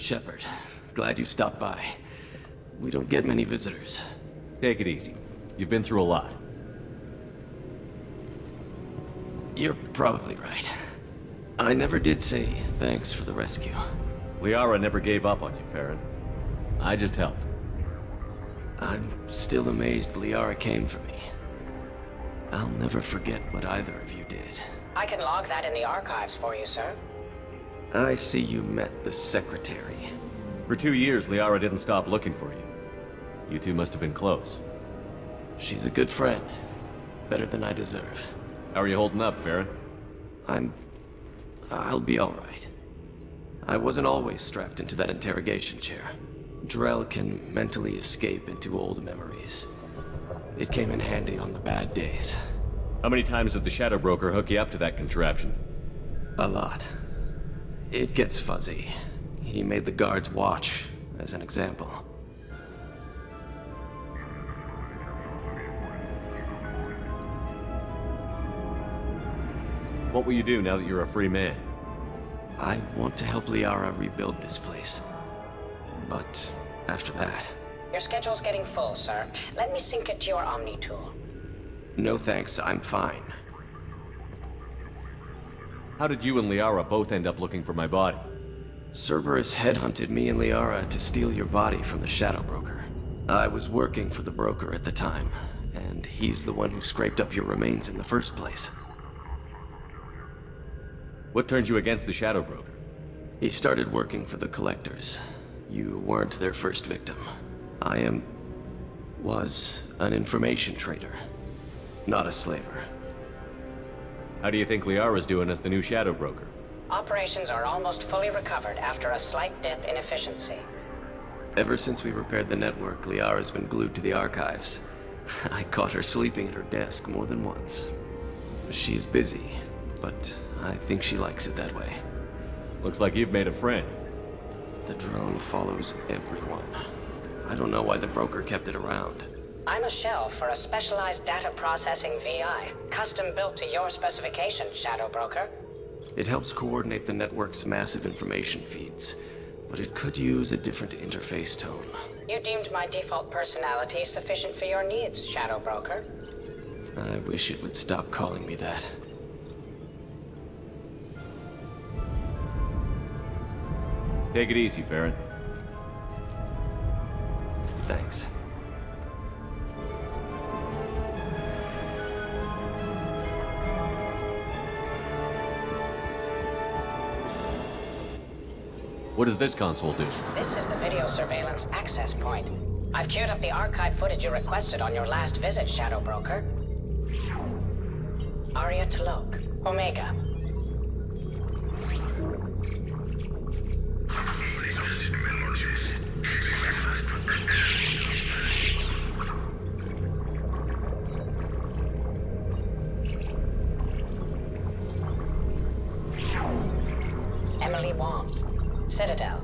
Shepard. Glad you stopped by. We don't get many visitors. Take it easy. You've been through a lot. You're probably right. I never did say thanks for the rescue. Liara never gave up on you, Feron. I just helped. I'm still amazed Liara came for me. I'll never forget what either of you did. I can log that in the archives for you, sir. I see you met the Secretary. For 2 years, Liara didn't stop looking for you. You two must have been close. She's a good friend. Better than I deserve. How are you holding up, Feron? I'll be all right. I wasn't always strapped into that interrogation chair. Drell can mentally escape into old memories. It came in handy on the bad days. How many times did the Shadow Broker hook you up to that contraption? A lot. It gets fuzzy. He made the guards watch, as an example. What will you do now that you're a free man? I want to help Liara rebuild this place. But after that... Your schedule's getting full, sir. Let me sync it to your Omni tool. No thanks, I'm fine. How did you and Liara both end up looking for my body? Cerberus headhunted me and Liara to steal your body from the Shadow Broker. I was working for the broker at the time, and he's the one who scraped up your remains in the first place. What turned you against the Shadow Broker? He started working for the Collectors. You weren't their first victim. was an information trader, not a slaver. How do you think Liara's doing as the new Shadow Broker? Operations are almost fully recovered after a slight dip in efficiency. Ever since we repaired the network, Liara's been glued to the archives. I caught her sleeping at her desk more than once. She's busy, but I think she likes it that way. Looks like you've made a friend. The drone follows everyone. I don't know why the broker kept it around. I'm a shell for a specialized data processing VI, custom built to your specifications, Shadow Broker. It helps coordinate the network's massive information feeds, but it could use a different interface tone. You deemed my default personality sufficient for your needs, Shadow Broker. I wish it would stop calling me that. Take it easy, Feron. Thanks. What does this console do? This is the video surveillance access point. I've queued up the archive footage you requested on your last visit, Shadow Broker. Aria T'Lok, Omega. Emily Wong, Citadel.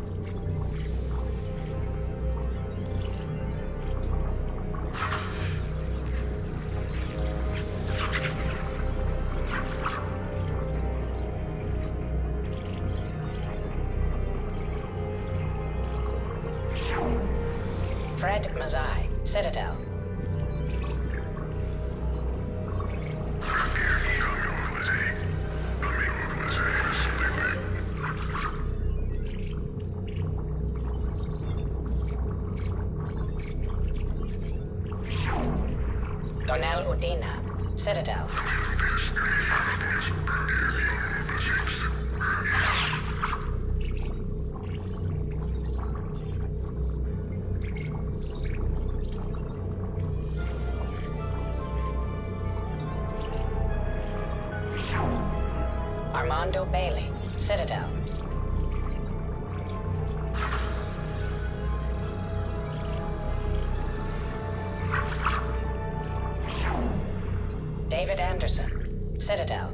Fred Mazai, Citadel. Donnell Udina, Citadel. Armando Bailey, Citadel. David Anderson, Citadel.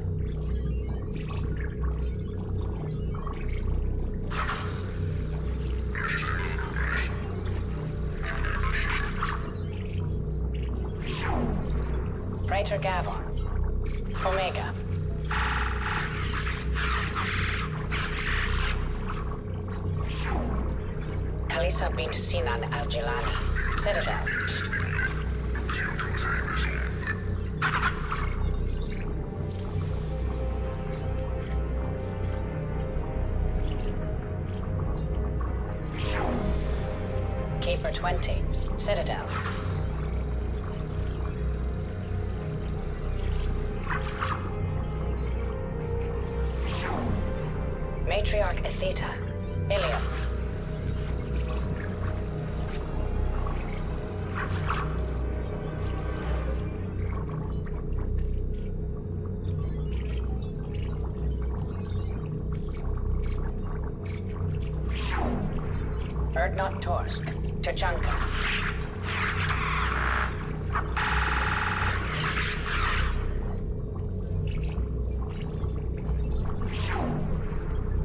Praetor Gavon, Omega. Reports have been seen on Al-Jilani, Citadel. Keeper 20, Citadel. Matriarch Atheta, Illium. Erdnot Torsk, Tachanka.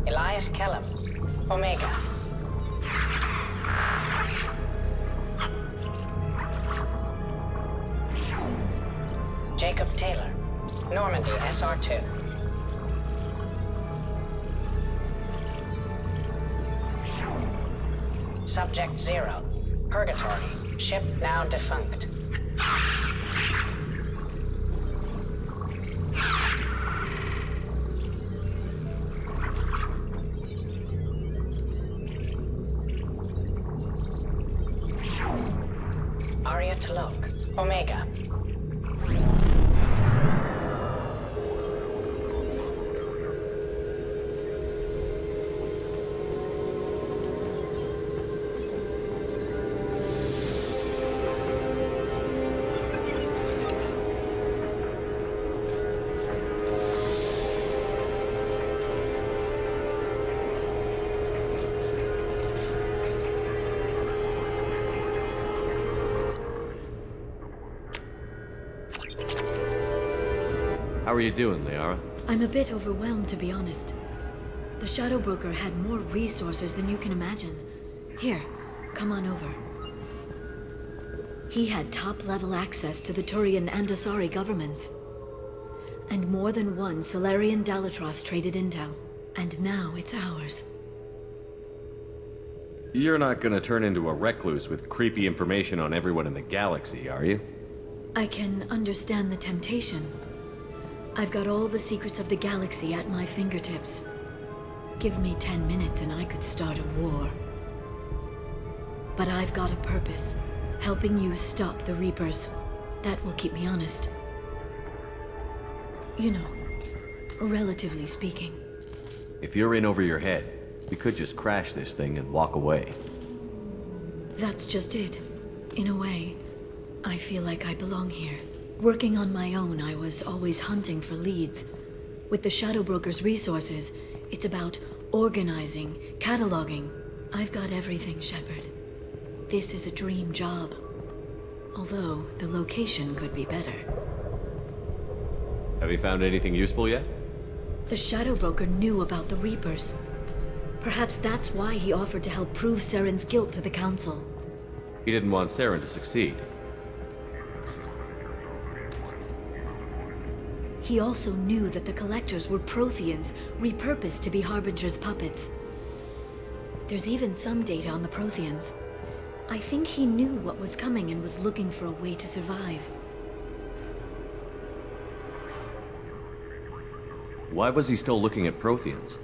Elias Kellam, Omega. Jacob Taylor, Normandy SR2. Subject 0, Purgatory, ship now defunct. Aria T'Lok, Omega. How are you doing, Liara? I'm a bit overwhelmed, to be honest. The Shadow Broker had more resources than you can imagine. Here, come on over. He had top-level access to the Turian and Asari governments. And more than one Solarian Dalatros traded intel. And now it's ours. You're not gonna turn into a recluse with creepy information on everyone in the galaxy, are you? I can understand the temptation. I've got all the secrets of the galaxy at my fingertips. Give me 10 minutes and I could start a war. But I've got a purpose. Helping you stop the Reapers. That will keep me honest. You know, relatively speaking. If you're in over your head, we could just crash this thing and walk away. That's just it. In a way, I feel like I belong here. Working on my own, I was always hunting for leads. With the Shadow Broker's resources, it's about organizing, cataloging. I've got everything, Shepard. This is a dream job. Although, the location could be better. Have you found anything useful yet? The Shadow Broker knew about the Reapers. Perhaps that's why he offered to help prove Saren's guilt to the Council. He didn't want Saren to succeed. He also knew that the Collectors were Protheans, repurposed to be Harbinger's puppets. There's even some data on the Protheans. I think he knew what was coming and was looking for a way to survive. Why was he still looking at Protheans?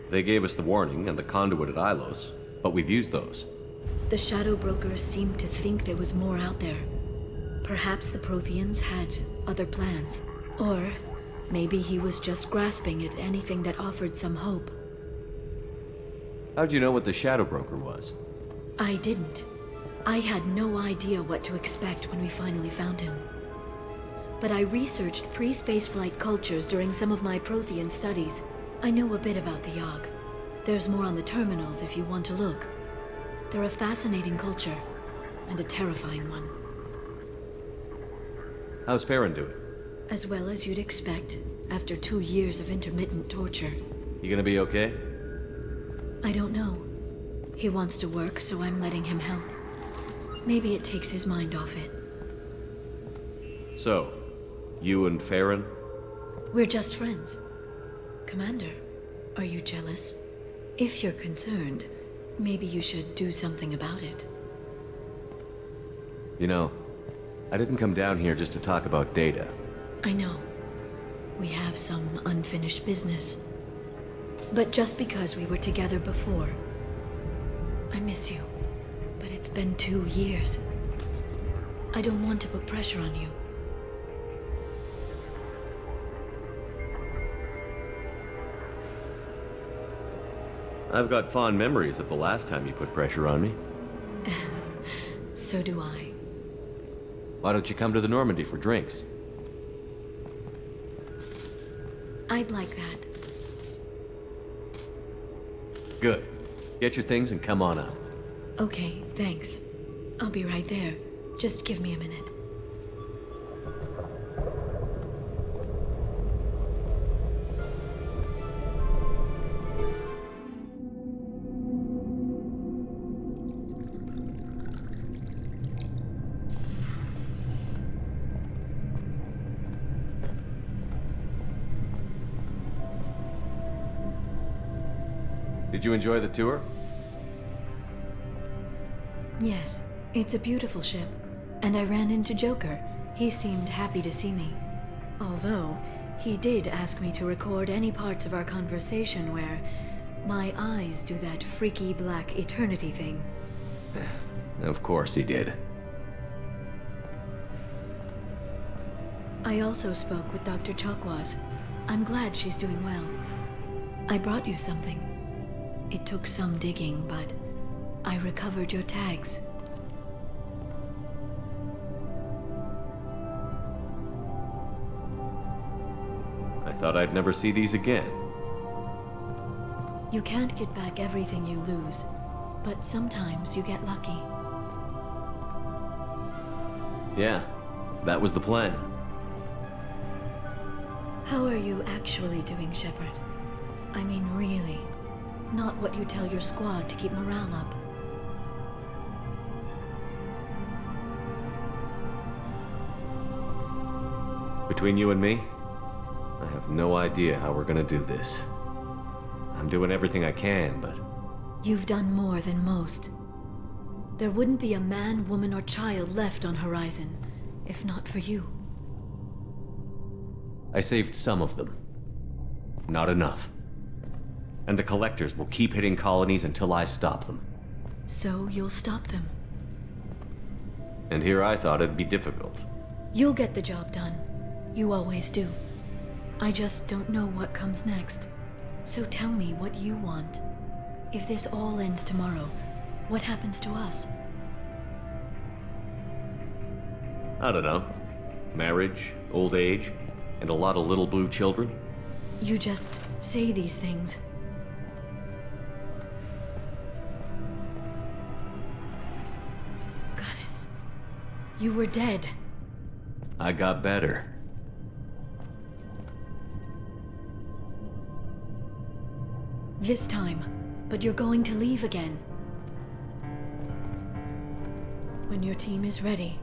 They gave us the warning and the conduit at Ilos, but we've used those. The Shadow Broker seemed to think there was more out there. Perhaps the Protheans had other plans. Or maybe he was just grasping at anything that offered some hope. How'd you know what the Shadow Broker was? I didn't. I had no idea what to expect when we finally found him. But I researched pre-spaceflight cultures during some of my Prothean studies. I know a bit about the Yogg. There's more on the terminals if you want to look. They're a fascinating culture, and a terrifying one. How's Feron doing? As well as you'd expect, after 2 years of intermittent torture. You gonna be okay? I don't know. He wants to work, so I'm letting him help. Maybe it takes his mind off it. So, you and Feron? We're just friends. Commander, are you jealous? If you're concerned, maybe you should do something about it. You know, I didn't come down here just to talk about Data. I know. We have some unfinished business. But just because we were together before, I miss you. But it's been 2 years. I don't want to put pressure on you. I've got fond memories of the last time you put pressure on me. So do I. Why don't you come to the Normandy for drinks? I'd like that. Good. Get your things and come on up. Okay, thanks. I'll be right there. Just give me a minute. Did you enjoy the tour? Yes, it's a beautiful ship. And I ran into Joker. He seemed happy to see me. Although, he did ask me to record any parts of our conversation where my eyes do that freaky black eternity thing. Of course he did. I also spoke with Dr. Chakwas. I'm glad she's doing well. I brought you something. It took some digging, but I recovered your tags. I thought I'd never see these again. You can't get back everything you lose, but sometimes you get lucky. Yeah, that was the plan. How are you actually doing, Shepard? I mean, really. Not what you tell your squad to keep morale up. Between you and me, I have no idea how we're gonna do this. I'm doing everything I can, but... You've done more than most. There wouldn't be a man, woman, or child left on Horizon, if not for you. I saved some of them. Not enough. And the Collectors will keep hitting colonies until I stop them. So you'll stop them. And here I thought it'd be difficult. You'll get the job done. You always do. I just don't know what comes next. So tell me what you want. If this all ends tomorrow, what happens to us? I don't know. Marriage, old age, and a lot of little blue children. You just say these things. Goddess, you were dead. I got better. This time, but you're going to leave again. When your team is ready,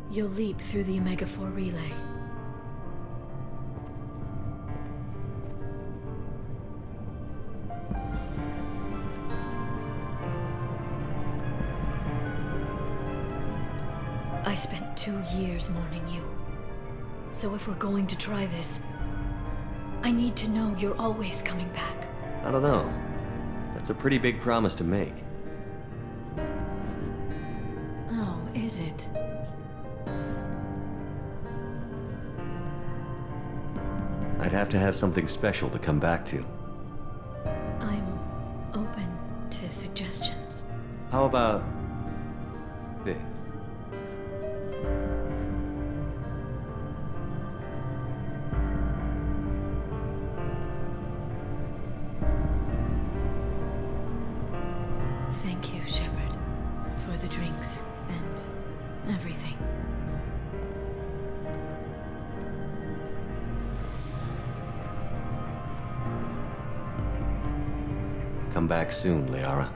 you'll leap through the Omega-4 relay. I spent 2 years mourning you. So if we're going to try this, I need to know you're always coming back. I don't know. That's a pretty big promise to make. Oh, is it? I'd have to have something special to come back to. I'm open to suggestions. How about this? Thank you, Shepard, for the drinks and everything. Come back soon, Liara.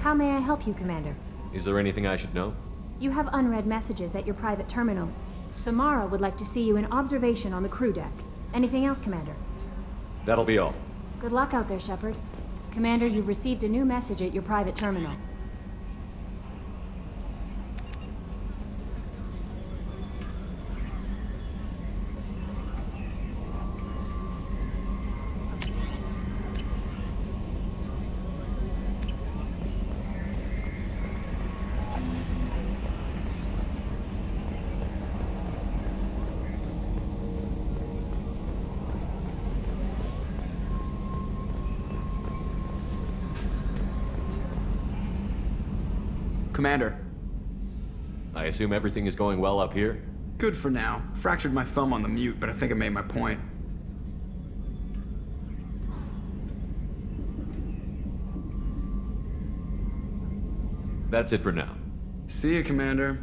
How may I help you, Commander? Is there anything I should know? You have unread messages at your private terminal. Samara would like to see you in observation on the crew deck. Anything else, Commander? That'll be all. Good luck out there, Shepard. Commander, you've received a new message at your private terminal. Commander. I assume everything is going well up here? Good for now. Fractured my thumb on the mute, but I think I made my point. That's it for now. See you, Commander.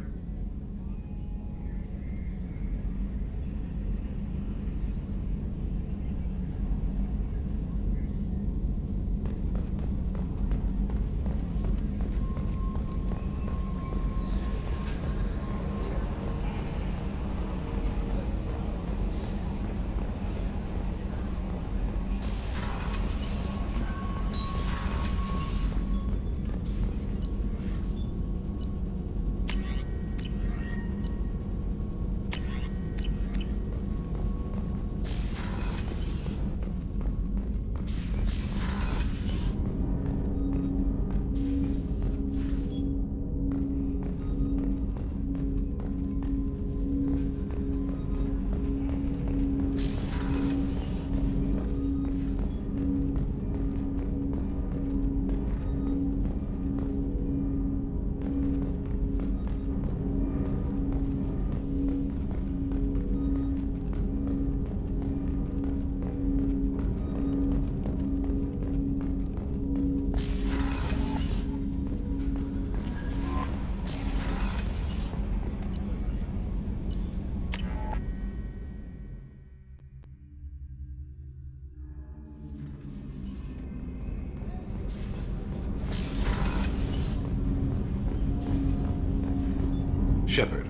Shepard,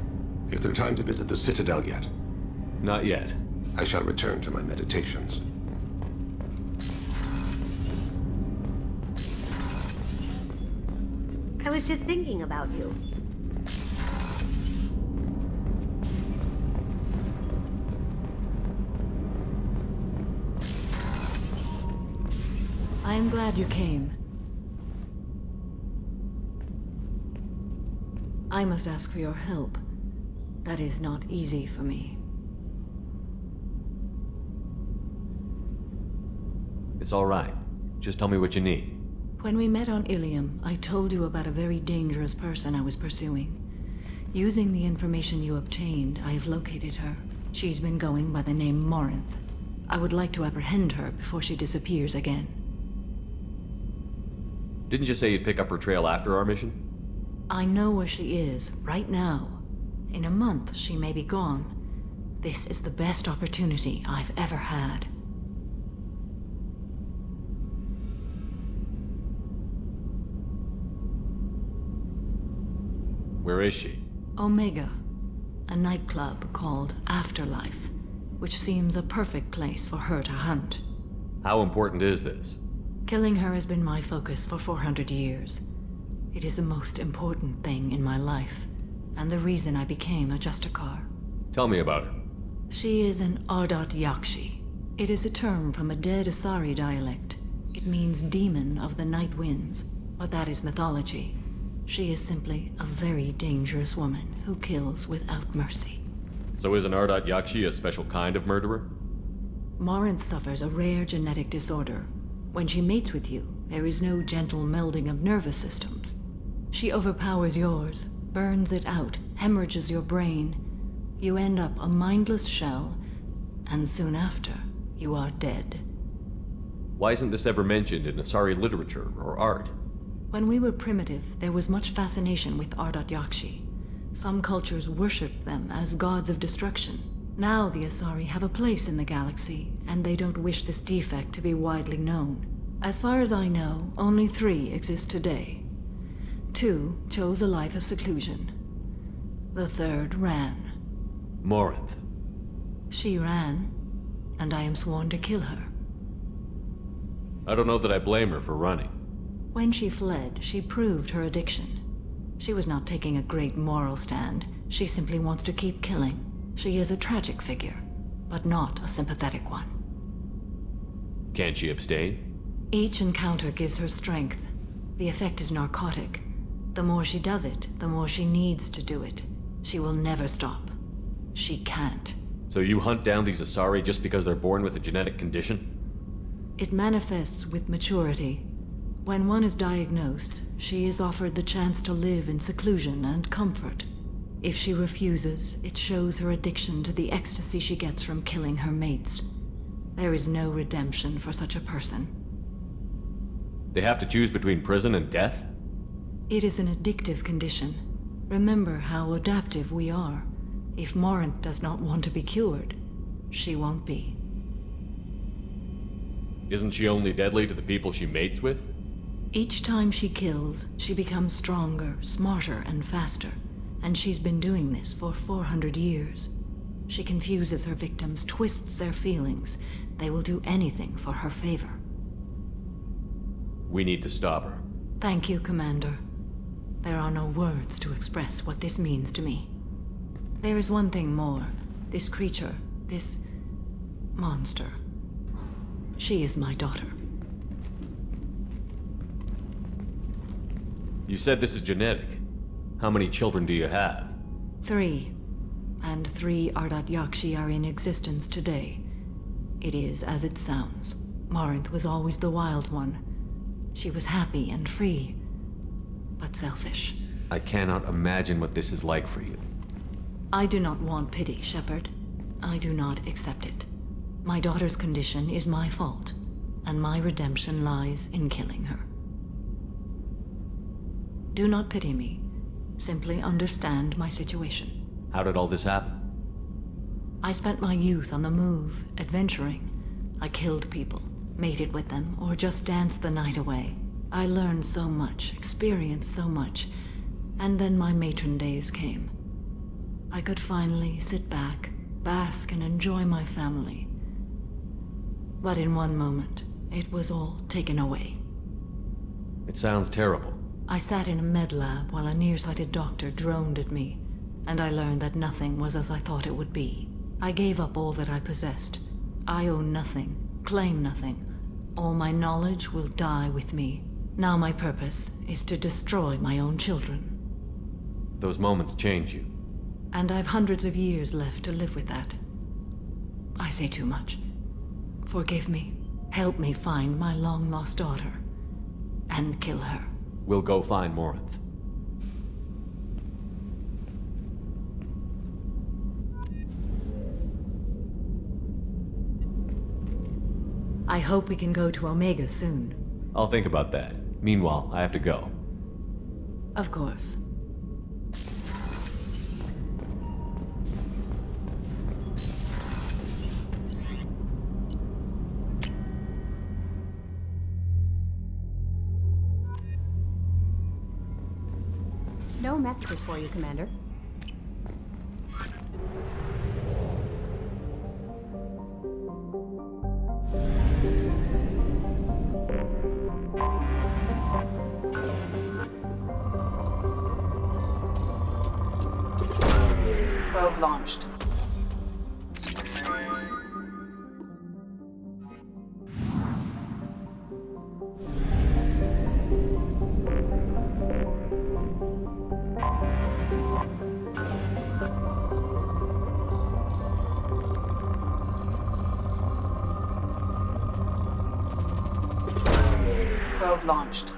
is there time to visit the Citadel yet? Not yet. I shall return to my meditations. I was just thinking about you. I am glad you came. I must ask for your help. That is not easy for me. It's all right. Just tell me what you need. When we met on Illium, I told you about a very dangerous person I was pursuing. Using the information you obtained, I have located her. She's been going by the name Morinth. I would like to apprehend her before she disappears again. Didn't you say you'd pick up her trail after our mission? I know where she is, right now. In a month, she may be gone. This is the best opportunity I've ever had. Where is she? Omega, a nightclub called Afterlife, which seems a perfect place for her to hunt. How important is this? Killing her has been my focus for 400 years. It is the most important thing in my life, and the reason I became a Justicar. Tell me about her. She is an Ardat Yakshi. It is a term from a dead Asari dialect. It means demon of the night winds, but that is mythology. She is simply a very dangerous woman who kills without mercy. So is an Ardat Yakshi a special kind of murderer? Morinth suffers a rare genetic disorder. When she mates with you, there is no gentle melding of nervous systems. She overpowers yours, burns it out, hemorrhages your brain. You end up a mindless shell, and soon after, you are dead. Why isn't this ever mentioned in Asari literature or art? When we were primitive, there was much fascination with Ardat Yakshi. Some cultures worshipped them as gods of destruction. Now the Asari have a place in the galaxy, and they don't wish this defect to be widely known. As far as I know, only 3 exist today. 2 chose a life of seclusion. The 3rd ran. Morinth. She ran, and I am sworn to kill her. I don't know that I blame her for running. When she fled, she proved her addiction. She was not taking a great moral stand. She simply wants to keep killing. She is a tragic figure, but not a sympathetic one. Can't she abstain? Each encounter gives her strength. The effect is narcotic. The more she does it, the more she needs to do it. She will never stop. She can't. So you hunt down these Asari just because they're born with a genetic condition? It manifests with maturity. When one is diagnosed, she is offered the chance to live in seclusion and comfort. If she refuses, it shows her addiction to the ecstasy she gets from killing her mates. There is no redemption for such a person. They have to choose between prison and death? It is an addictive condition. Remember how adaptive we are. If Morinth does not want to be cured, she won't be. Isn't she only deadly to the people she mates with? Each time she kills, she becomes stronger, smarter, and faster. And she's been doing this for 400 years. She confuses her victims, twists their feelings. They will do anything for her favor. We need to stop her. Thank you, Commander. There are no words to express what this means to me. There is one thing more. This creature, this monster. She is my daughter. You said this is genetic. How many children do you have? 3. And 3 Ardat Yakshi are in existence today. It is as it sounds. Morinth was always the wild one. She was happy and free, but selfish. I cannot imagine what this is like for you. I do not want pity, Shepard. I do not accept it. My daughter's condition is my fault, and my redemption lies in killing her. Do not pity me. Simply understand my situation. How did all this happen? I spent my youth on the move, adventuring. I killed people, mated with them, or just danced the night away. I learned so much, experienced so much, and then my matron days came. I could finally sit back, bask, and enjoy my family. But in one moment, it was all taken away. It sounds terrible. I sat in a med lab while a nearsighted doctor droned at me, and I learned that nothing was as I thought it would be. I gave up all that I possessed. I own nothing, claim nothing. All my knowledge will die with me. Now my purpose is to destroy my own children. Those moments change you. And I've hundreds of years left to live with that. I say too much. Forgive me. Help me find my long-lost daughter. And kill her. We'll go find Morinth. I hope we can go to Omega soon. I'll think about that. Meanwhile, I have to go. Of course. No messages for you, Commander. Probe launched. Probe launched.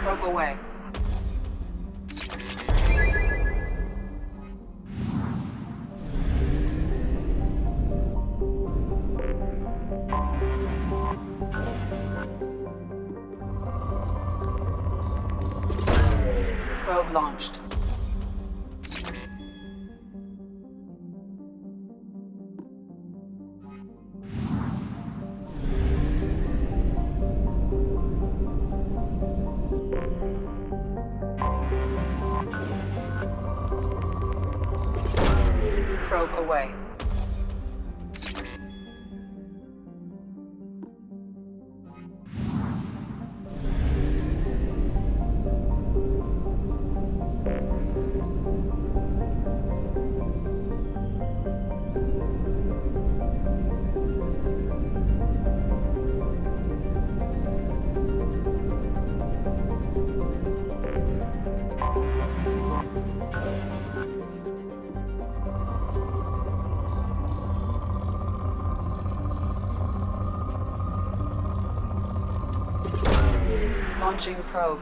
Probe away. Probe launched. Probe away. Launching probe.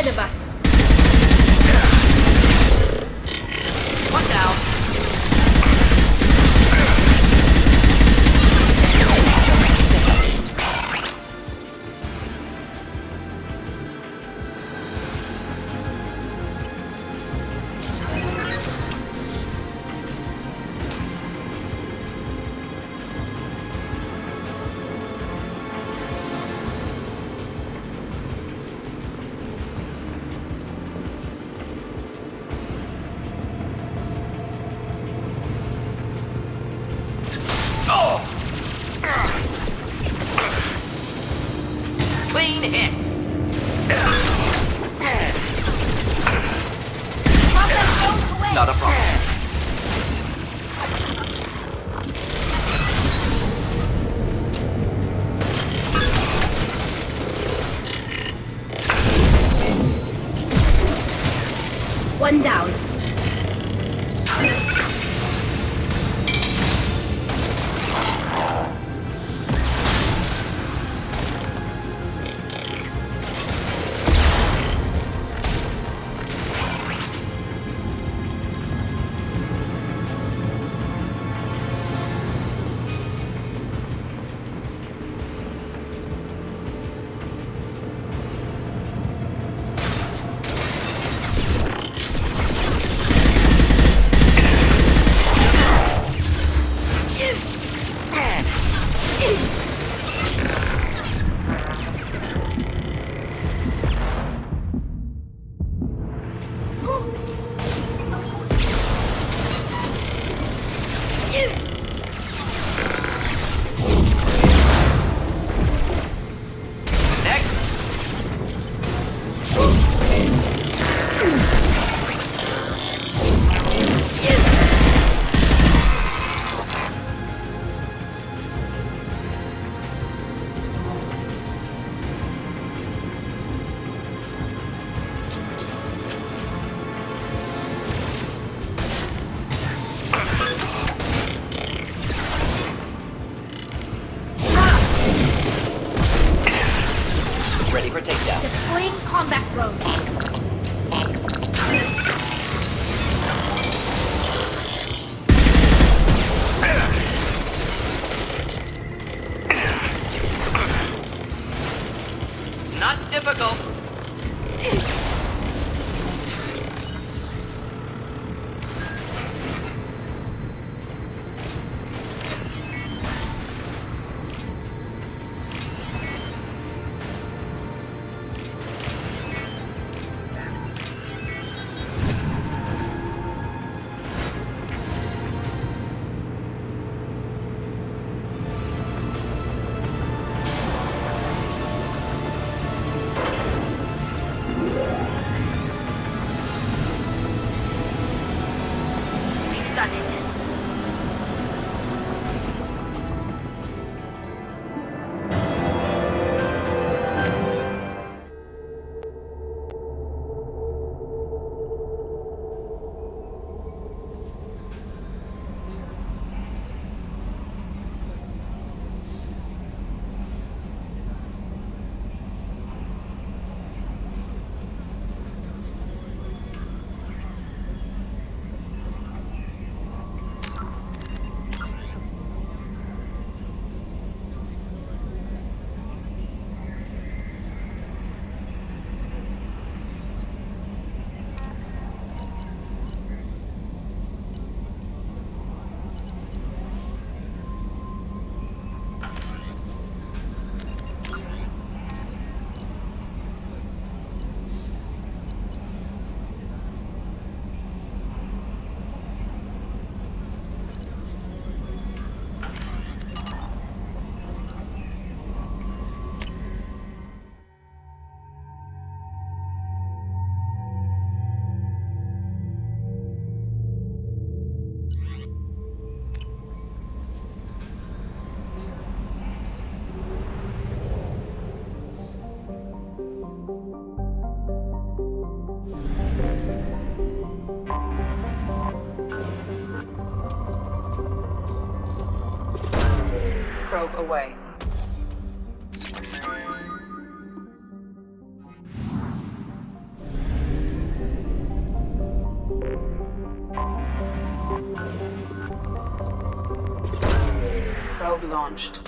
ahead of us. One down. Clean hit. Not a problem. One down. Ready for takedown. Deploying combat drone. Not difficult. We've done it. Probe away. Probe launched.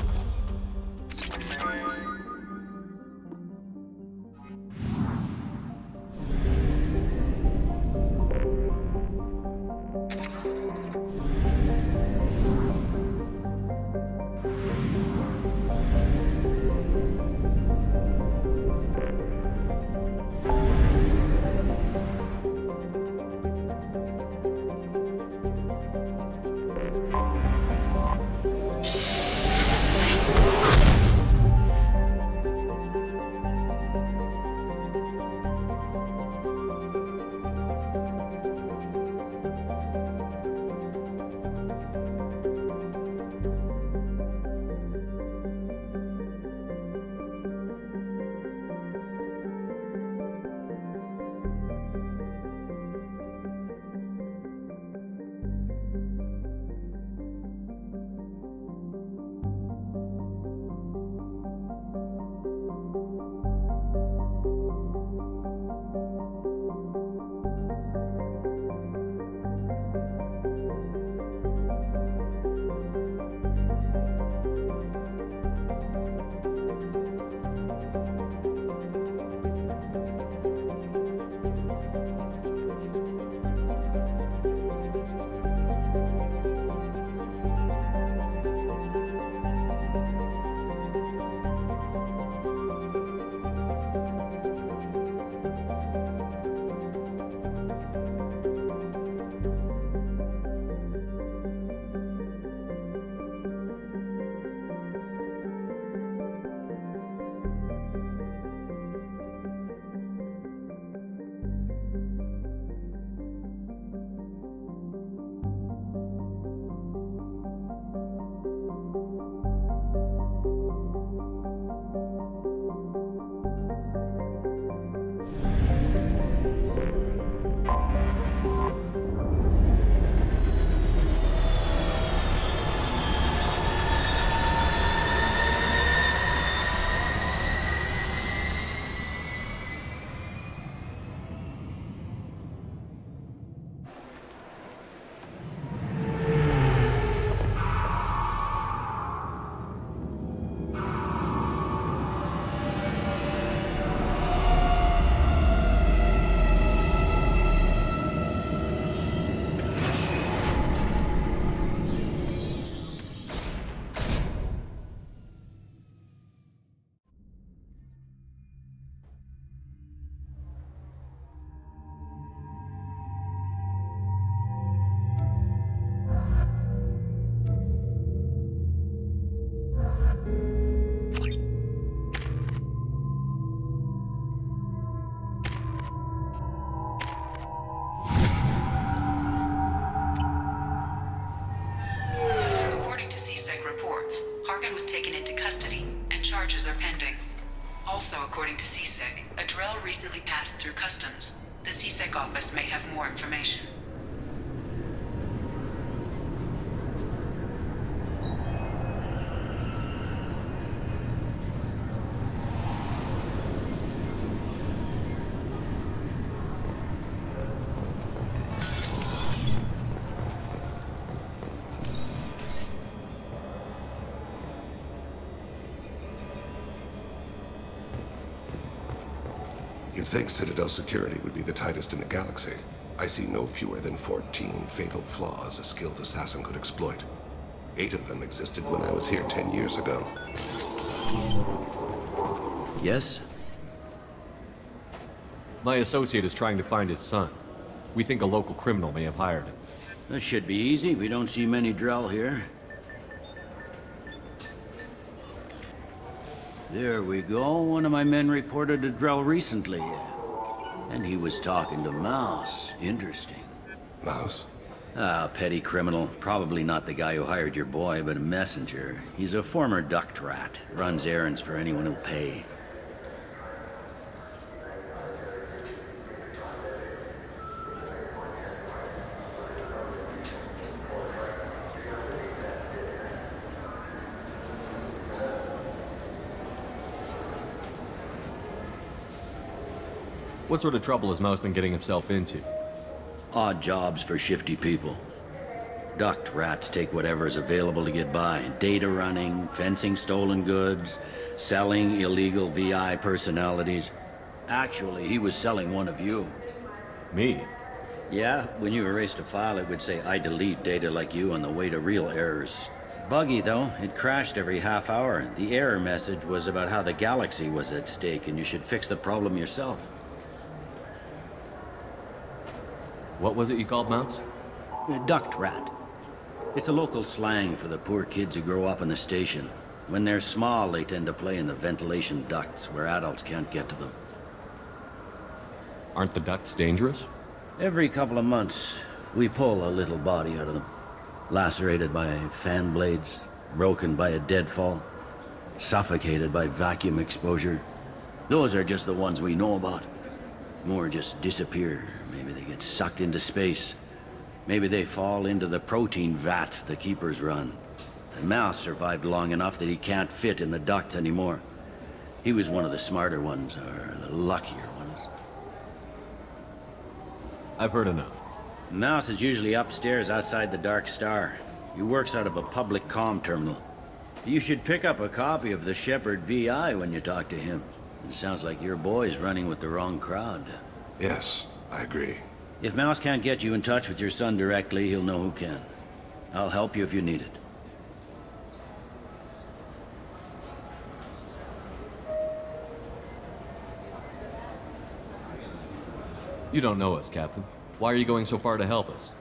Charges are pending. Also, according to CSEC, a Drell recently passed through customs. The CSEC office may have more information. You'd think Citadel security would be the tightest in the galaxy. I see no fewer than 14 fatal flaws a skilled assassin could exploit. 8 of them existed when I was here 10 years ago. Yes? My associate is trying to find his son. We think a local criminal may have hired him. That should be easy. We don't see many Drell here. There we go. One of my men reported a Drell recently. And he was talking to Mouse. Interesting. Mouse? Ah, petty criminal. Probably not the guy who hired your boy, but a messenger. He's a former duct rat. Runs errands for anyone who'll pay. What sort of trouble has Mouse been getting himself into? Odd jobs for shifty people. Duct rats take whatever is available to get by. Data running, fencing stolen goods, selling illegal VI personalities. Actually, he was selling one of you. Me? Yeah, when you erased a file, it would say, I delete data like you on the way to real errors. Buggy, though. It crashed every half hour. The error message was about how the galaxy was at stake, and you should fix the problem yourself. What was it you called Mouse? A duct rat. It's a local slang for the poor kids who grow up in the station. When they're small, they tend to play in the ventilation ducts, where adults can't get to them. Aren't the ducts dangerous? Every couple of months, we pull a little body out of them. Lacerated by fan blades, broken by a deadfall, suffocated by vacuum exposure. Those are just the ones we know about. More just disappear. Maybe they get sucked into space. Maybe they fall into the protein vats the keepers run. And Mouse survived long enough that he can't fit in the ducts anymore. He was one of the smarter ones, or the luckier ones. I've heard enough. Mouse is usually upstairs outside the Dark Star. He works out of a public comm terminal. You should pick up a copy of the Shepherd VI when you talk to him. It sounds like your boy's running with the wrong crowd. Yes, I agree. If Mouse can't get you in touch with your son directly, he'll know who can. I'll help you if you need it. You don't know us, Captain. Why are you going so far to help us?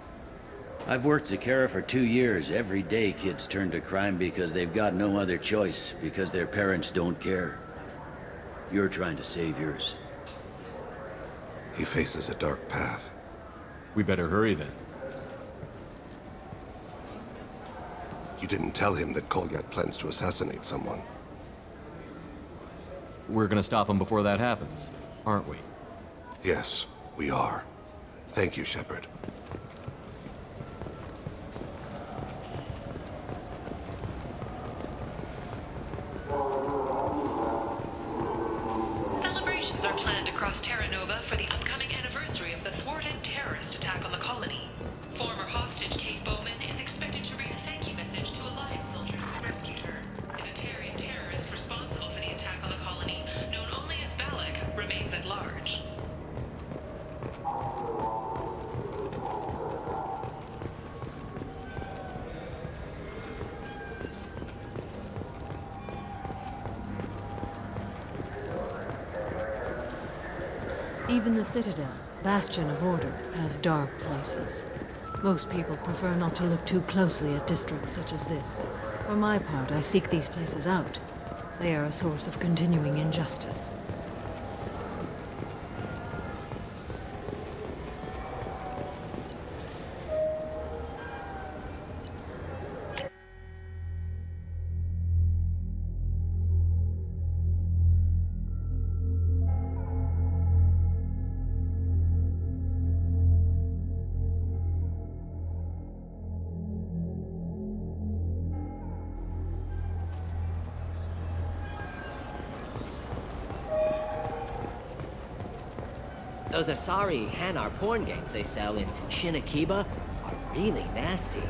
I've worked Zakera for 2 years. Every day kids turn to crime because they've got no other choice, because their parents don't care. You're trying to save yours. He faces a dark path. We better hurry then. You didn't tell him that Kolyat plans to assassinate someone. We're gonna stop him before that happens, aren't we? Yes, we are. Thank you, Shepard. Celebrations are planned across Terra Nova for the upcoming anniversary of the thwarted terrorist attack on the colony. Former hostage Kate Bowman is expected to read a thank you message to Alliance soldiers who rescued her. The Batarian terrorist responsible for the attack on the colony, known only as Balak, remains at large. Even the Citadel, bastion of order, has dark places. Most people prefer not to look too closely at districts such as this. For my part, I seek these places out. They are a source of continuing injustice. Those Asari Hanar porn games they sell in Shinakiba are really nasty.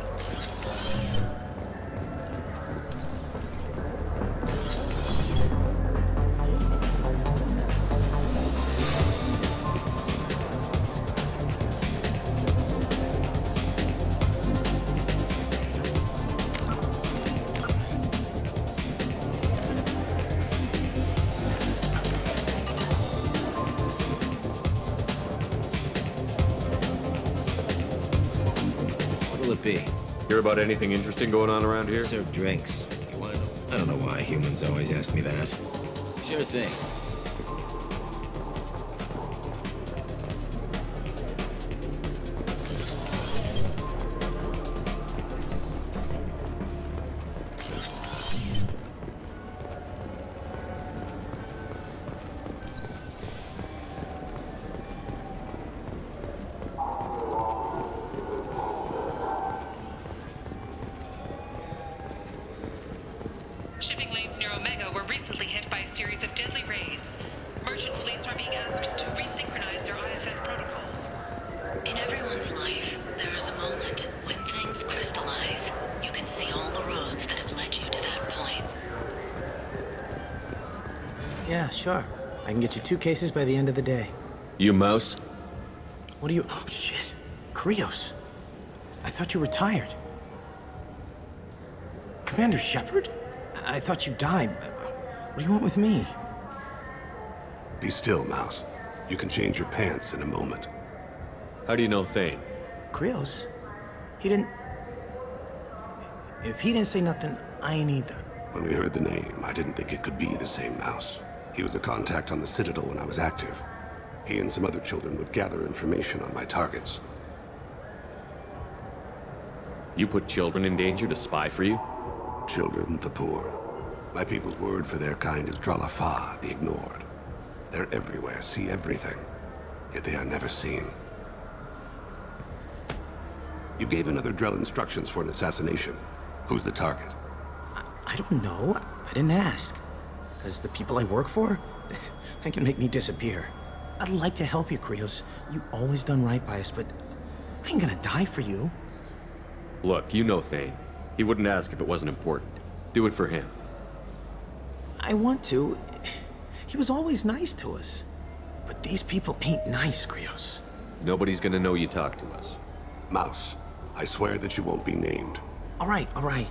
Hear about anything interesting going on around here? Serve drinks. You want to know? I don't know why humans always ask me that. Sure thing. Shipping lanes near Omega were recently hit by a series of deadly raids. Merchant fleets are being asked to resynchronize their IFF protocols. In everyone's life, there is a moment when things crystallize. Yeah, sure. I can get you 2 cases by the end of the day. You Mouse? What are you... Oh, shit. Krios. I thought you retired. Commander Shepard? I thought you died. What do you want with me? Be still, Mouse. You can change your pants in a moment. How do you know Thane? Krios? He didn't... If he didn't say nothing, I ain't either. When we heard the name, I didn't think it could be the same Mouse. He was a contact on the Citadel when I was active. He and some other children would gather information on my targets. You put children in danger to spy for you? Children, the poor. My people's word for their kind is Dralafa, the ignored. They're everywhere, see everything, yet they are never seen. You gave another Drell instructions for an assassination. Who's the target? I don't know. I didn't ask. Because the people I work for, they can make me disappear. I'd like to help you, Krios. You always done right by us, but I ain't gonna die for you. Look, you know Thane. He wouldn't ask if it wasn't important. Do it for him. I want to. He was always nice to us. But these people ain't nice, Krios. Nobody's gonna know you talk to us. Mouse, I swear that you won't be named. All right, all right.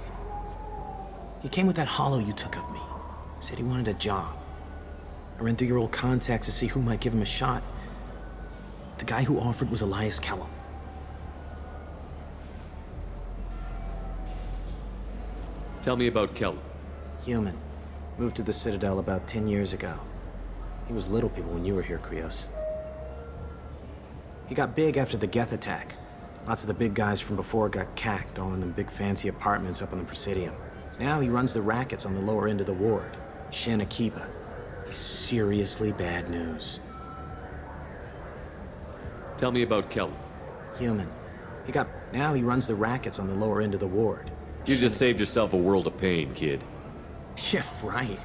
He came with that hollow you took of me. Said he wanted a job. I ran through your old contacts to see who might give him a shot. The guy who offered was Elias Kellam. Tell me about Kellam. Human. Moved to the Citadel about 10 years ago. He was little people when you were here, Krios. He got big after the Geth attack. Lots of the big guys from before got cacked all in them big fancy apartments up on the Presidium. Now he runs the rackets on the lower end of the ward, Shinakiba. He's seriously bad news. Tell me about Kellam. Human. Now he runs the rackets on the lower end of the ward. You just saved yourself a world of pain, kid. Yeah, right.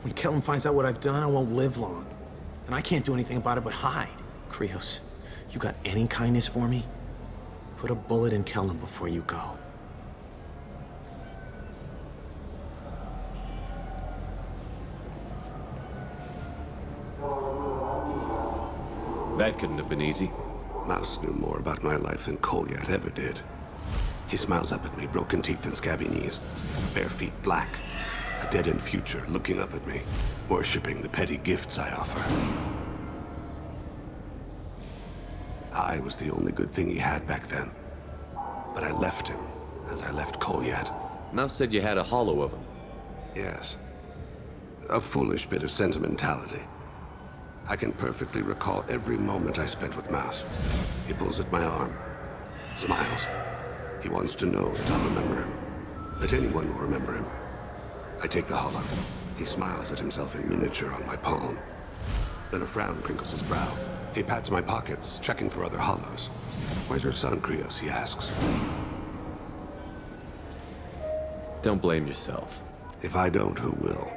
When Kellam finds out what I've done, I won't live long. And I can't do anything about it but hide. Krios, you got any kindness for me? Put a bullet in Kellam before you go. That couldn't have been easy. Mouse knew more about my life than Kolyat ever did. He smiles up at me, broken teeth and scabby knees. Bare feet black. A dead-end future looking up at me, worshipping the petty gifts I offer. I was the only good thing he had back then. But I left him, as I left Kolyat. Mouse said you had a hollow of him. Yes. A foolish bit of sentimentality. I can perfectly recall every moment I spent with Mouse. He pulls at my arm, smiles. He wants to know that I'll remember him, that anyone will remember him. I take the hollow. He smiles at himself in miniature on my palm. Then a frown crinkles his brow. He pats my pockets, checking for other hollows. Where's your son, Krios, he asks. Don't blame yourself. If I don't, who will?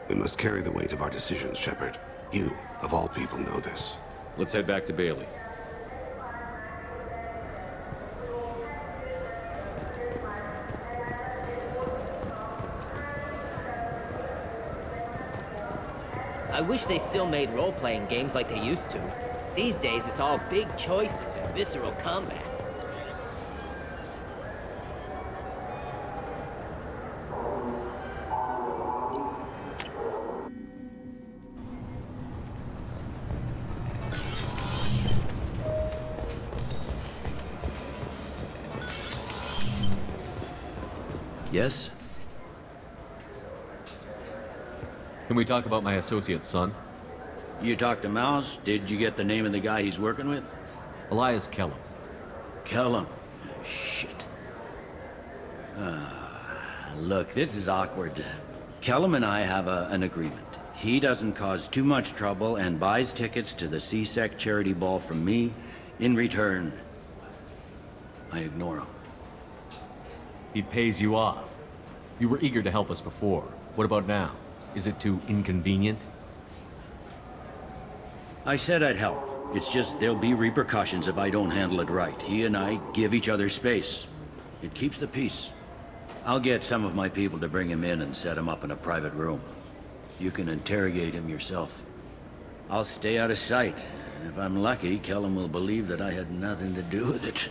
We must carry the weight of our decisions, Shepard. You, of all people, know this. Let's head back to Bailey. I wish they still made role-playing games like they used to. These days, it's all big choices and visceral combat. Yes? Can we talk about my associate's son? You talked to Mouse? Did you get the name of the guy he's working with? Elias Kellam. Kellam? Shit. Look, this is awkward. Kellam and I have an agreement. He doesn't cause too much trouble and buys tickets to the C-Sec charity ball from me. In return, I ignore him. He pays you off. You were eager to help us before. What about now? Is it too inconvenient? I said I'd help. It's just there'll be repercussions if I don't handle it right. He and I give each other space. It keeps the peace. I'll get some of my people to bring him in and set him up in a private room. You can interrogate him yourself. I'll stay out of sight, and if I'm lucky, Kellam will believe that I had nothing to do with it.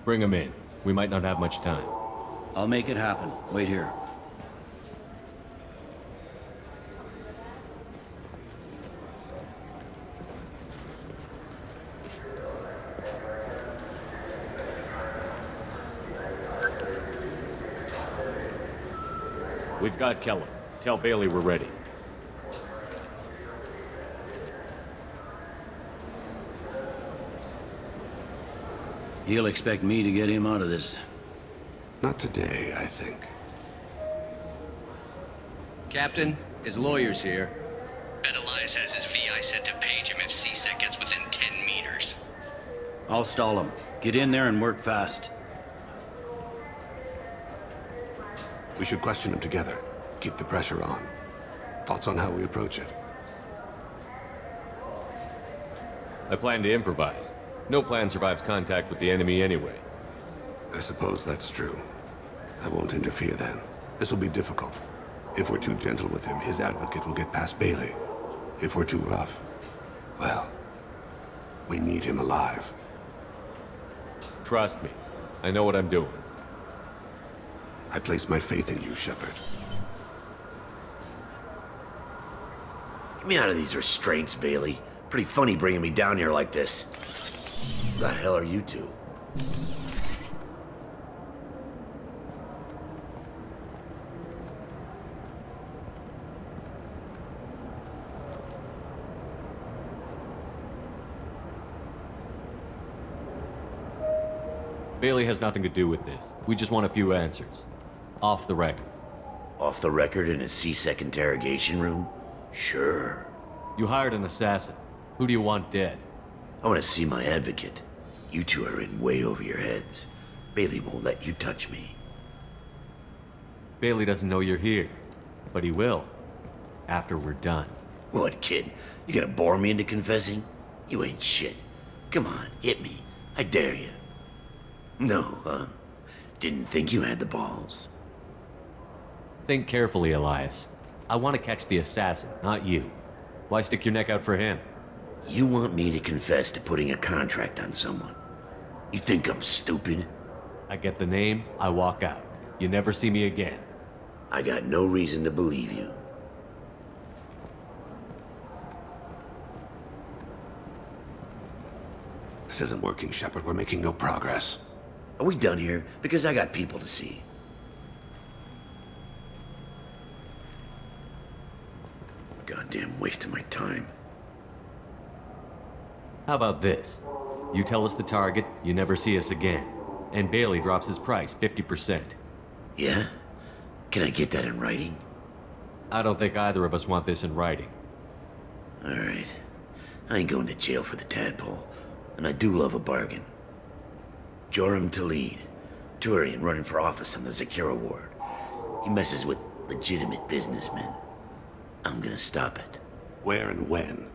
Bring him in. We might not have much time. I'll make it happen. Wait here. We've got Kellam. Tell Bailey we're ready. He'll expect me to get him out of this. Not today, I think. Captain, his lawyer's here. Bet Elias has his VI set to page him if C-Sec gets within 10 meters. I'll stall him. Get in there and work fast. We should question him together. Keep the pressure on. Thoughts on how we approach it? I plan to improvise. No plan survives contact with the enemy anyway. I suppose that's true. I won't interfere then. This will be difficult. If we're too gentle with him, his advocate will get past Bailey. If we're too rough, well, we need him alive. Trust me. I know what I'm doing. I place my faith in you, Shepard. Get me out of these restraints, Bailey. Pretty funny bringing me down here like this. Who the hell are you two? Bailey has nothing to do with this. We just want a few answers. Off the record. Off the record in a C-Sec interrogation room? Sure. You hired an assassin. Who do you want dead? I want to see my advocate. You two are in way over your heads. Bailey won't let you touch me. Bailey doesn't know you're here, but he will. After we're done. What, kid? You gonna bore me into confessing? You ain't shit. Come on, hit me. I dare you. No, huh? Didn't think you had the balls. Think carefully, Elias. I want to catch the assassin, not you. Why stick your neck out for him? You want me to confess to putting a contract on someone? You think I'm stupid? I get the name, I walk out. You never see me again. I got no reason to believe you. This isn't working, Shepard. We're making no progress. Are we done here? Because I got people to see. Goddamn waste of my time. How about this? You tell us the target, you never see us again. And Bailey drops his price 50%. Yeah? Can I get that in writing? I don't think either of us want this in writing. Alright. I ain't going to jail for the tadpole. And I do love a bargain. Joram Talid, Turian running for office on the Zakira ward. He messes with legitimate businessmen. I'm gonna stop it. Where and when?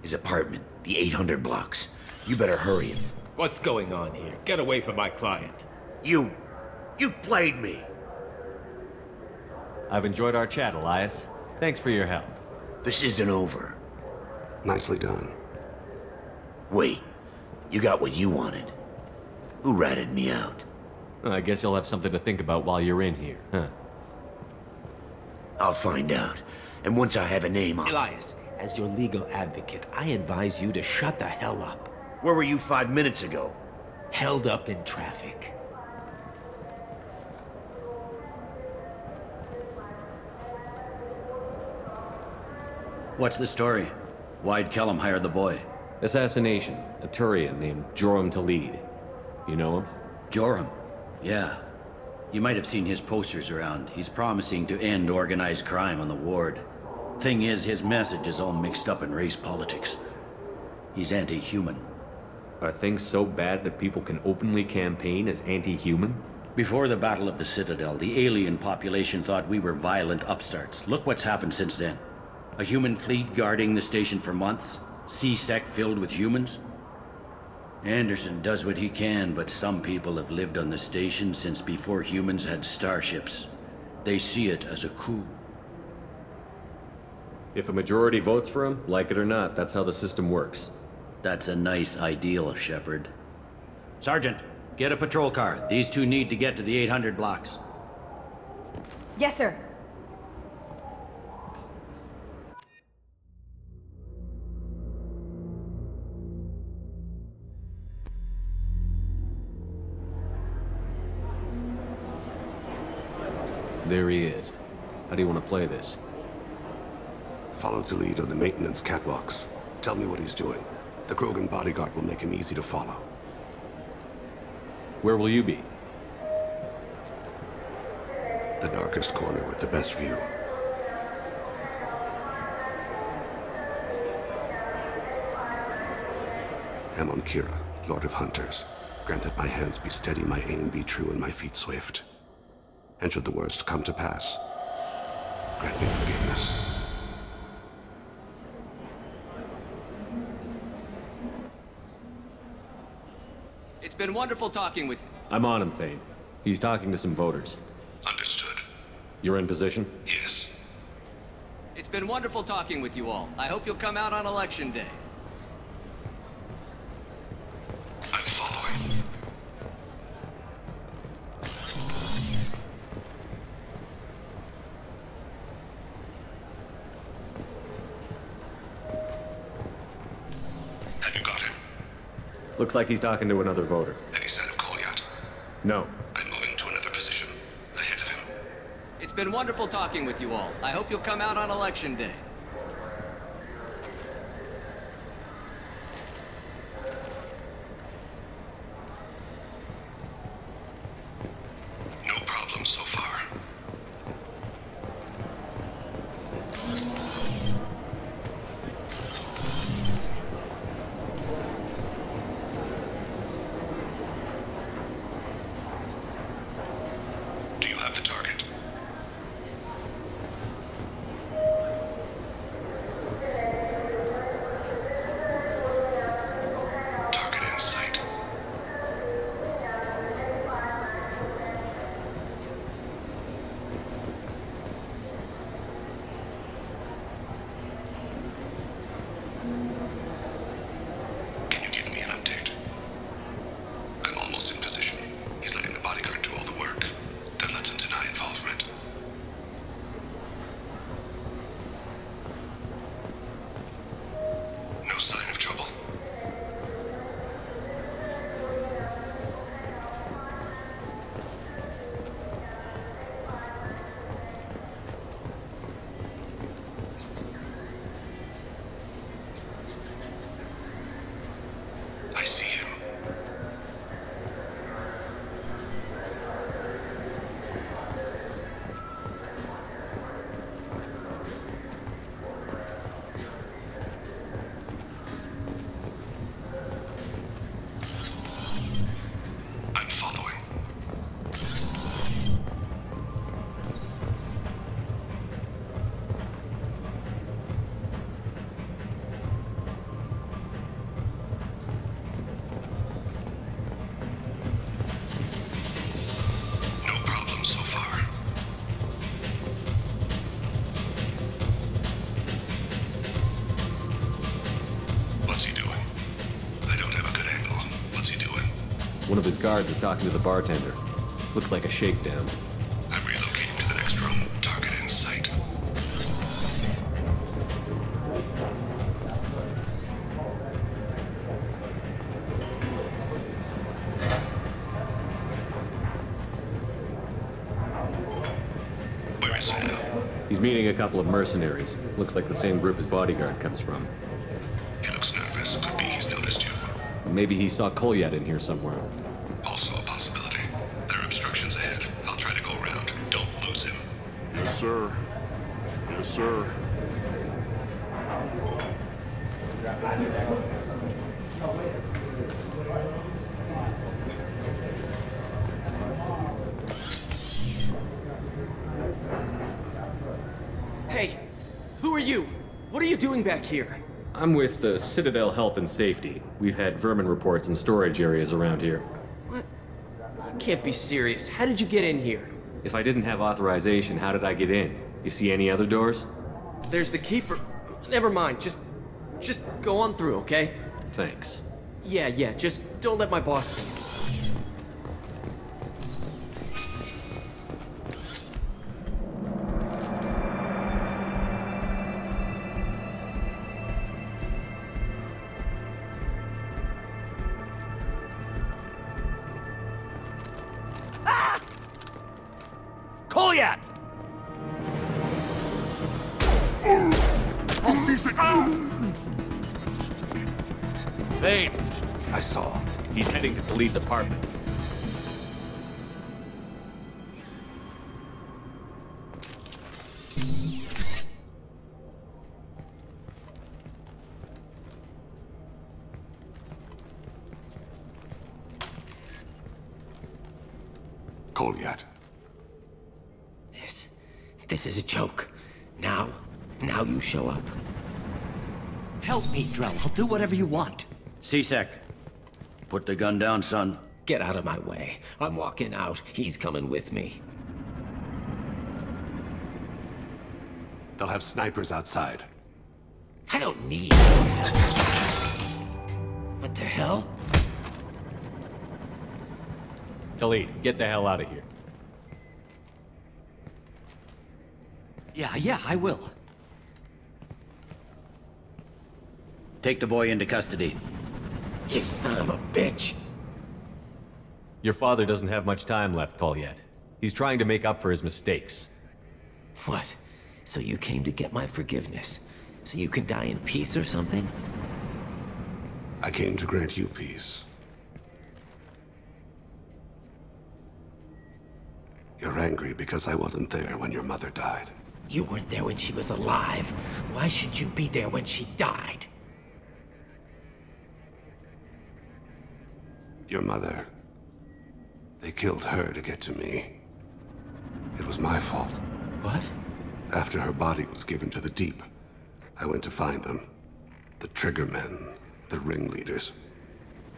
His apartment, the 800 blocks. You better hurry him. What's going on here? Get away from my client. You played me. I've enjoyed our chat, Elias. Thanks for your help. This isn't over. Nicely done. Wait, you got what you wanted. Who ratted me out? I guess you'll have something to think about while you're in here, huh? I'll find out. And once I have a name, I'll... Elias, as your legal advocate, I advise you to shut the hell up. Where were you 5 minutes ago? Held up in traffic. What's the story? Why'd Kellam hire the boy? Assassination. A Turian named Joram Talid. You know him? Joram? Yeah. You might have seen his posters around. He's promising to end organized crime on the ward. Thing is, his message is all mixed up in race politics. He's anti-human. Are things so bad that people can openly campaign as anti-human? Before the Battle of the Citadel, the alien population thought we were violent upstarts. Look what's happened since then. A human fleet guarding the station for months. C-Sec filled with humans. Anderson does what he can, but some people have lived on the station since before humans had starships. They see it as a coup. If a majority votes for him, like it or not, that's how the system works. That's a nice ideal, Shepard. Sergeant, get a patrol car. These two need to get to the 800 blocks. Yes, sir. There he is. How do you want to play this? Follow to lead on the maintenance catwalks. Tell me what he's doing. The Krogan bodyguard will make him easy to follow. Where will you be? The darkest corner with the best view. I'm on Kira, Lord of Hunters. Grant that my hands be steady, my aim be true, and my feet swift. And should the worst come to pass, grant me forgiveness. It's been wonderful talking with you. I'm on him, Thane. He's talking to some voters. Understood. You're in position? Yes. It's been wonderful talking with you all. I hope you'll come out on election day. I'm following. Have you got him? Looks like he's talking to another voter. Any sign of call yet? No. I'm moving to another position. Ahead of him. It's been wonderful talking with you all. I hope you'll come out on election day. No problem so far. Do you have the target? Target in sight. Can you give me an update? I'm almost in position. He's letting the bodyguard do all the work. That lets him deny involvement. No sign of trouble. I see him. I'm following. No problem so far. What's he doing? I don't have a good angle. What's he doing? One of his guards is talking to the bartender. Looks like a shakedown. I'm relocating to the next room. Target in sight. Where is he now? He's meeting a couple of mercenaries. Looks like the same group his bodyguard comes from. He looks nervous. Could be he's noticed you. Maybe he saw Kolyat in here somewhere. Also a possibility. There are obstructions ahead. I'll try to go around. Don't lose him. Yes, sir. Yes, sir. Hey, who are you? What are you doing back here? I'm with the Citadel Health and Safety. We've had vermin reports in storage areas around here. What? You can't be serious. How did you get in here? If I didn't have authorization, how did I get in? You see any other doors? There's the keeper. Never mind, just go on through, okay? Thanks. Yeah, just don't let my boss see you. Kolyat! Thane! I saw. He's heading to Khalid's apartment. Kolyat. This is a joke. Now you show up. Help me, Drell. I'll do whatever you want. C-Sec. Put the gun down, son. Get out of my way. I'm walking out. He's coming with me. They'll have snipers outside. I don't need... What the hell? Khalid, get the hell out of here. Yeah, I will. Take the boy into custody. You son of a bitch! Your father doesn't have much time left, Kolyat. He's trying to make up for his mistakes. What? So you came to get my forgiveness? So you can die in peace or something? I came to grant you peace. You're angry because I wasn't there when your mother died. You weren't there when she was alive. Why should you be there when she died? Your mother... They killed her to get to me. It was my fault. What? After her body was given to the Deep, I went to find them. The Triggermen, the ringleaders.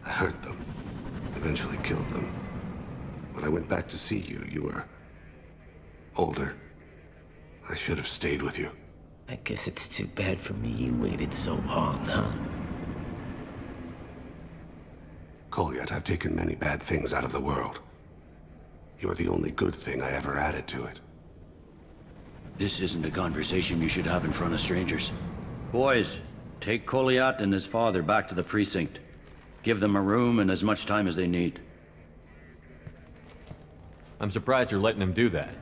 I hurt them, eventually killed them. When I went back to see you, you were... older. I should have stayed with you. I guess it's too bad for me you waited so long, huh? Kolyat, I've taken many bad things out of the world. You're the only good thing I ever added to it. This isn't a conversation you should have in front of strangers. Boys, take Kolyat and his father back to the precinct. Give them a room and as much time as they need. I'm surprised you're letting him do that.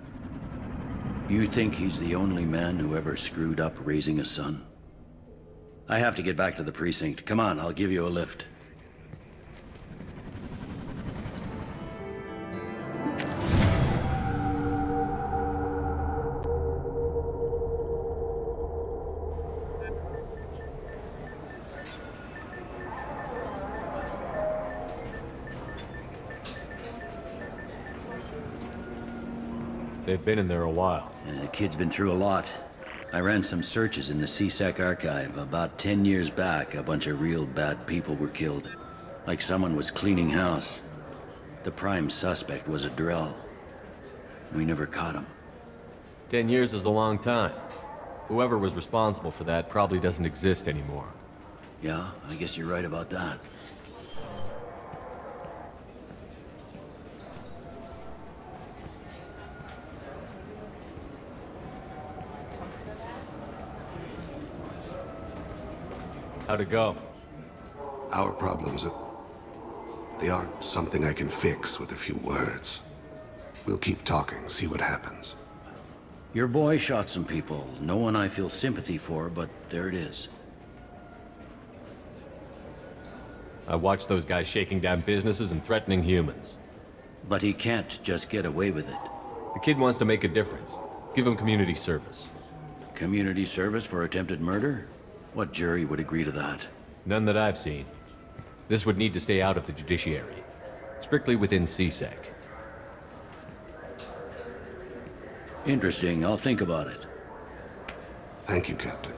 You think he's the only man who ever screwed up raising a son? I have to get back to the precinct. Come on, I'll give you a lift. They've been in there a while. The kid's been through a lot. I ran some searches in the C-Sec archive. About 10 years back, a bunch of real bad people were killed. Like someone was cleaning house. The prime suspect was a Drell. We never caught him. 10 years is a long time. Whoever was responsible for that probably doesn't exist anymore. Yeah, I guess you're right about that. How'd it go? Our problems, they aren't something I can fix with a few words. We'll keep talking, see what happens. Your boy shot some people. No one I feel sympathy for, but there it is. I watched those guys shaking down businesses and threatening humans. But he can't just get away with it. The kid wants to make a difference. Give him community service. Community service for attempted murder? What jury would agree to that? None that I've seen. This would need to stay out of the judiciary. Strictly within C-Sec. Interesting. I'll think about it. Thank you, Captain.